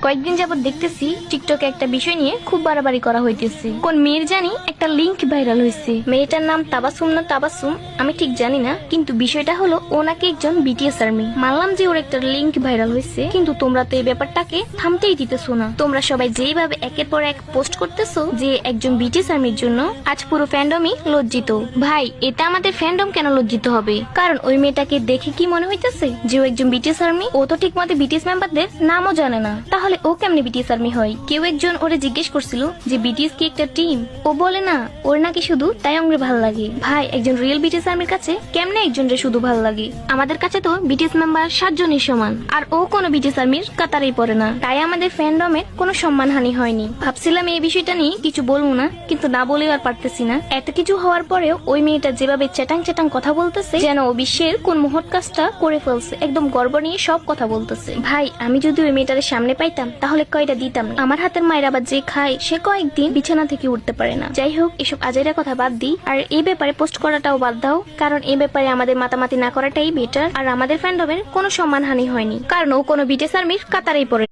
কয়েকদিন যাবত দেখতেছি টিকটকে একটা বিষয় নিয়ে খুব বাড়াবাড়ি করা হইতেছে। কোন মেয়ের জানি একটা লিংক ভাইরাল হয়েছে। মেয়েটার নাম তাবাসুম না তাবাসুম আমি ঠিক জানি না, কিন্তু বিষয়টা হলো ও নাকি একজন বিটিএস আর্মি। মানলাম যে ওর একটা লিংক ভাইরাল হয়েছে, কিন্তু তোমরা তো এই ব্যাপারটাকে থামতেই দিতেছো না। তোমরা সবাই যেভাবে একের পর এক পোস্ট করতেছো যে একজন বিটিএস আর্মির জন্য, আজ পুরো ফ্যান্ডমই লজ্জিত। ভাই, এটা আমাদের ফ্যান্ডম কেন লজ্জিত হবে? কারণ ওই মেয়েটাকে দেখে কি মনে হইতেছে যে ও একজন বিটিএস আর্মি? ও তো ঠিক মতো বিটিএস মেম্বারদের নামও জানে না, তাহলে ও কেমনে বিটিএস আর্মি হয়? কেউ একজন ওরে জিজ্ঞেস করছিল যে বিটিএস কি একটা টিম? ও বলে না, ওর নাকি শুধু তায়ংরে ভাল লাগে। ভাই, একজন রিয়েল বিটিএস আর্মির কাছে কেমনে একজনরে শুধু ভাল লাগে? আমাদের কাছে তো বিটিএস মেম্বার 7 জনই সমান, আর ও কোনো বিটিএস আর্মির কাতারেই পড়ে না। তাই আমাদের ফ্যান্ডমের কোনো সম্মানহানি হয়নি। ভাবছিলাম এই বিষয়টা নিয়ে কিছু বলবো না, কিন্তু না বলেও আর পারতেছি না। এত কিছু হওয়ার পরেও ওই মেয়েটা যেভাবে চ্যাটাং চ্যাটাং কথা বলতেছে, যেন ও বিশ্বের কোন মহৎ কাজটা করে ফেলছে। একদম গর্ব নিয়ে সব কথা বলতেছে। ভাই, আমি যদি ওই মেয়েটার সামনে পাইতাম তাহলে কয়টা দিতাম না। আমার হাতের মায়ের আবার যে খায় সে কয়েকদিন বিছানা থেকে উঠতে পারে না। যাই হোক, এসব আজাইরা কথা বাদ দিই, আর এই ব্যাপারে পোস্ট করাটাও বাদ দাও, কারণ এই ব্যাপারে আমাদের মাতামাতি না করাটাই বেটার। আর আমাদের ফ্যান্ডমের কোনো সম্মানহানি হয়নি, কারণ ও কোনো বিটিএস আর্মির কাতারেই পড়ে।